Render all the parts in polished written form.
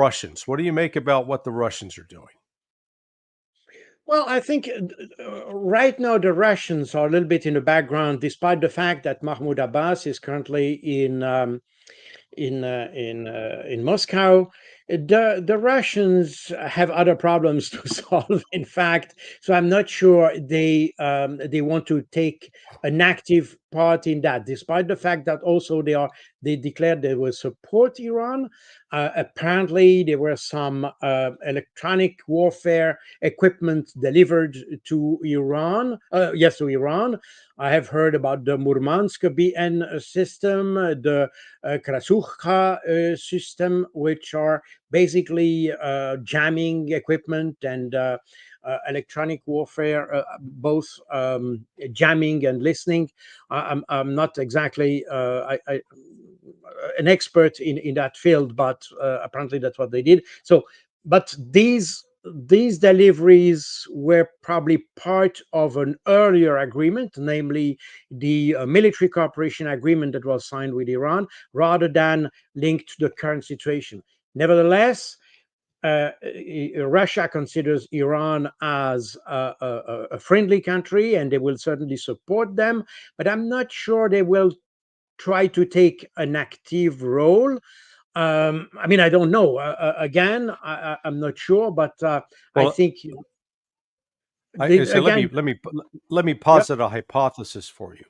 Russians. What do you make about what the Russians are doing? Well, I think right now the Russians are a little bit in the background, despite the fact that Mahmoud Abbas is currently in Moscow. The Russians have other problems to solve, in fact. So I'm not sure they want to take an active part in that, despite the fact that also they declared they will support Iran. Apparently, there were some electronic warfare equipment delivered to Iran. Yes, to Iran. I have heard about the Murmansk BN system, the Krasukha system, which are basically jamming equipment and electronic warfare, both jamming and listening. I'm not exactly an expert in that field, but apparently that's what they did. So, but these deliveries were probably part of an earlier agreement, namely the military cooperation agreement that was signed with Iran, rather than linked to the current situation. Nevertheless, Russia considers Iran as a friendly country, and they will certainly support them. But I'm not sure they will try to take an active role. I mean, I don't know. Again, I'm not sure, but I Well, think so let me again, let me let me yep, posit a hypothesis for you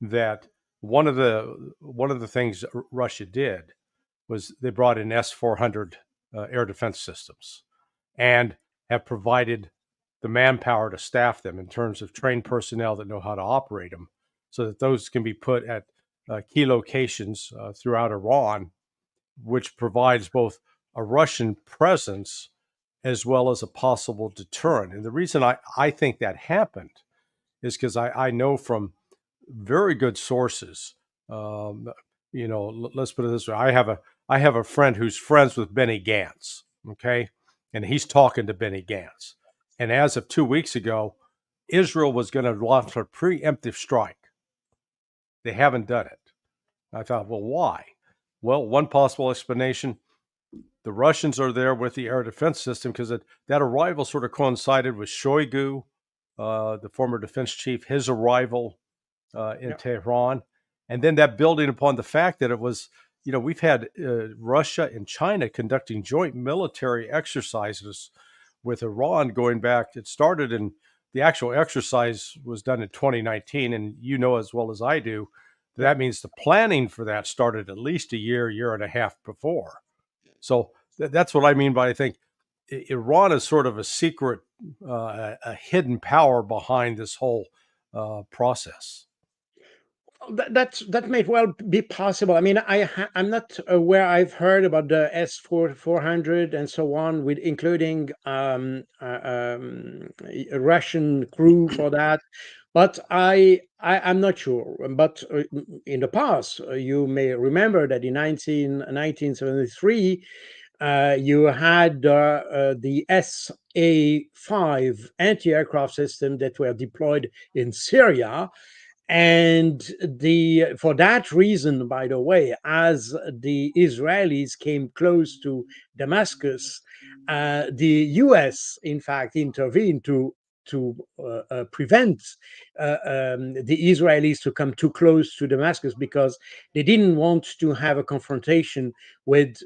that one of the things Russia did was they brought in S-400 air defense systems and have provided the manpower to staff them in terms of trained personnel that know how to operate them, so that those can be put at key locations throughout Iran, which provides both a Russian presence as well as a possible deterrent. And the reason I think that happened is because I know from very good sources. Um, let's put it this way: I have a friend who's friends with Benny Gantz. Okay, and he's talking to Benny Gantz. And as of 2 weeks ago, Israel was going to launch a preemptive strike. They haven't done it. I thought, well, why? Well, one possible explanation: the Russians are there with the air defense system because that arrival sort of coincided with Shoigu, the former defense chief, his arrival in yeah. Tehran, and then that building upon the fact that it was, we've had Russia and China conducting joint military exercises with Iran going back. It started in the actual exercise was done in 2019, and you know as well as I do that means the planning for that started at least a year and a half before. So that's what I mean by I think Iran is sort of a secret, a hidden power behind this whole process. That may well be possible. I mean, I'm not aware. I've heard about the S400 and so on, with including a Russian crew for that. But I'm not sure. But in the past, you may remember that in 1973, you had the SA-5 anti-aircraft system that were deployed in Syria, and the for that reason, by the way, as the Israelis came close to Damascus, the US in fact intervened to prevent the Israelis to come too close to Damascus, because they didn't want to have a confrontation with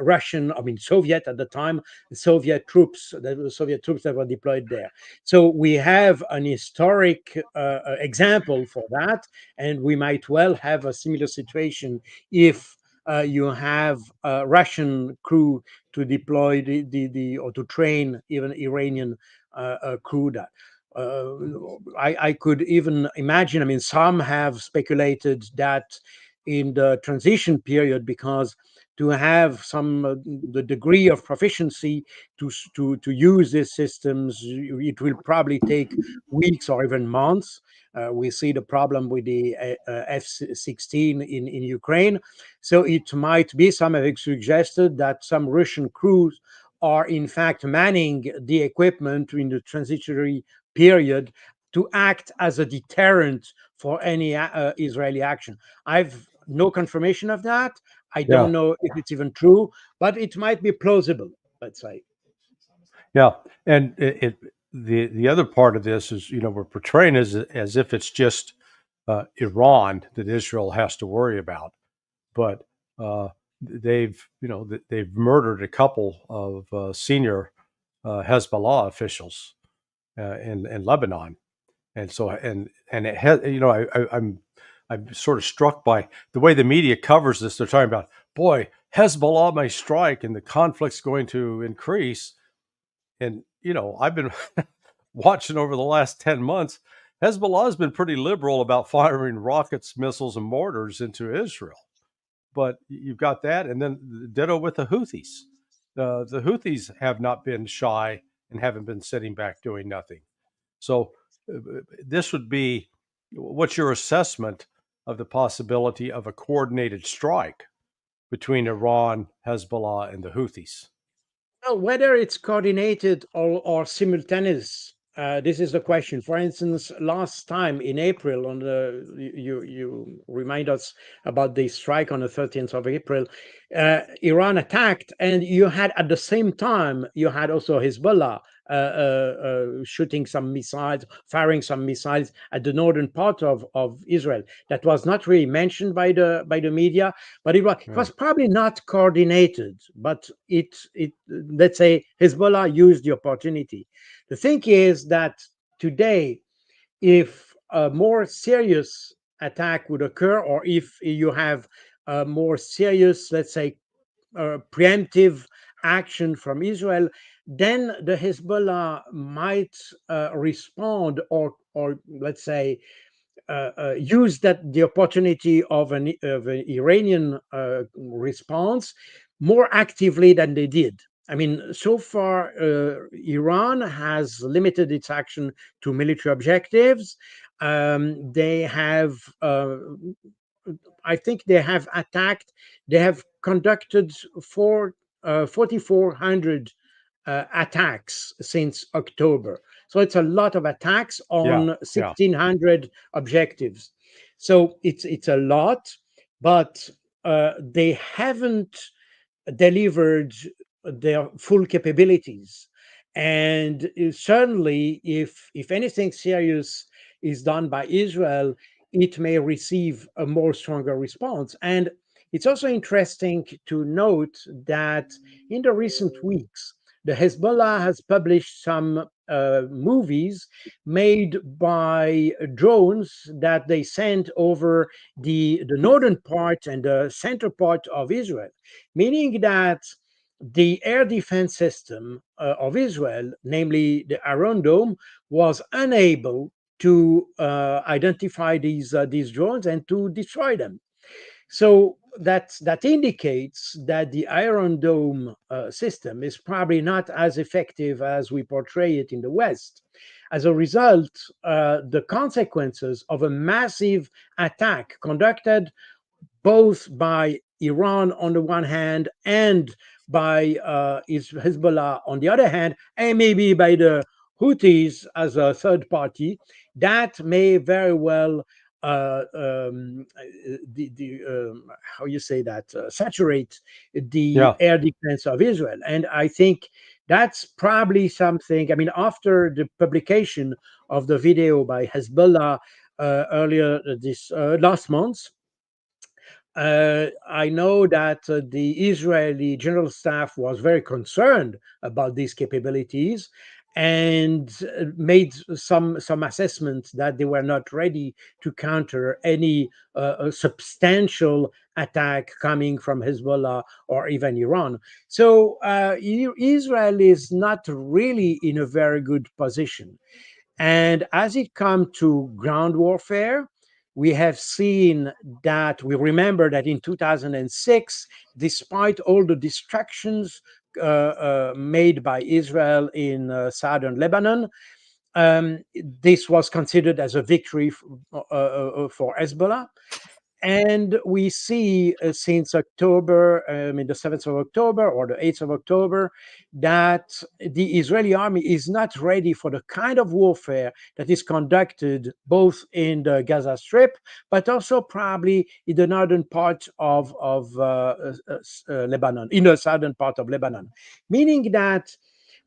Russian, I mean Soviet at the time, the Soviet troops that were deployed there. So we have an historic example for that, and we might well have a similar situation if you have a Russian crew to deploy or to train even Iranian crew. That I could even imagine. I mean, some have speculated that in the transition period, because to have some the degree of proficiency to use these systems, it will probably take weeks or even months. We see the problem with the F-16 in Ukraine. So it might be, some have suggested that some Russian crews are in fact manning the equipment in the transitory period to act as a deterrent for any Israeli action. I've no confirmation of that. I Yeah, don't know if it's even true, but it might be plausible, let's say. yeah, and the other part of this is, we're portraying as if it's just Iran that Israel has to worry about, but they've murdered a couple of senior Hezbollah officials in Lebanon, and so and it has, I'm sort of struck by the way the media covers this. They're talking about, boy, Hezbollah may strike and the conflict's going to increase. And I've been watching over the last 10 months. Hezbollah has been pretty liberal about firing rockets, missiles, and mortars into Israel. But you've got that, and then ditto with the Houthis. The Houthis have not been shy and haven't been sitting back doing nothing. So this would be, what's your assessment of the possibility of a coordinated strike between Iran, Hezbollah, and the Houthis? Well, whether it's coordinated or simultaneous, this is the question. For instance, last time in April, on the you remind us about the strike on the 13th of April, Iran attacked, and you had at the same time you had also Hezbollah shooting some missiles, firing some missiles at the northern part of Israel. That was not really mentioned by the media, but it Yeah. was probably not coordinated. But it let's say Hezbollah used the opportunity. The thing is that today, if a more serious attack would occur, or if you have a more serious, let's say, preemptive action from Israel, then the Hezbollah might respond, or let's say use that the opportunity of an Iranian response more actively than they did. I mean, so far, Iran has limited its action to military objectives. They have, I think, they have conducted 4,400 attacks since October. So it's a lot of attacks Yeah. on Yeah. 1,600 objectives. So it's a lot, but they haven't delivered their full capabilities. And certainly, if anything serious is done by Israel, it may receive a more stronger response. And it's also interesting to note that in the recent weeks, the Hezbollah has published some movies made by drones that they sent over the northern part and the center part of Israel, meaning that the air defense system of Israel, namely the Iron Dome, was unable to identify these drones and to destroy them. So that indicates that the Iron Dome system is probably not as effective as we portray it in the West. As a result, the consequences of a massive attack conducted both by Iran on the one hand and by Hezbollah on the other hand, and maybe by the Houthis as a third party, that may very well how you say that saturate the Yeah. air defense of Israel. And I think that's probably something. I mean, after the publication of the video by Hezbollah earlier this last month, I know that the Israeli general staff was very concerned about these capabilities and made some assessments that they were not ready to counter any substantial attack coming from Hezbollah or even Iran. So Israel is not really in a very good position. And as it comes to ground warfare, we have seen that we remember that in 2006, despite all the destructions made by Israel in southern Lebanon, this was considered as a victory for Hezbollah. And we see since October, the 7th of October or the 8th of October, that the Israeli army is not ready for the kind of warfare that is conducted both in the Gaza Strip, but also probably in the northern part of Lebanon, in the southern part of Lebanon. Meaning that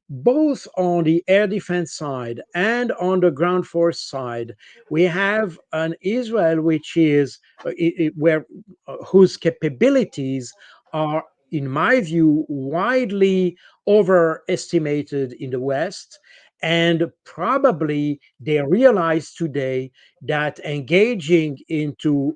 both on the air defense side and on the ground force side, we have an Israel which is where whose capabilities are, in my view, widely overestimated in the West. And probably they realize today that engaging into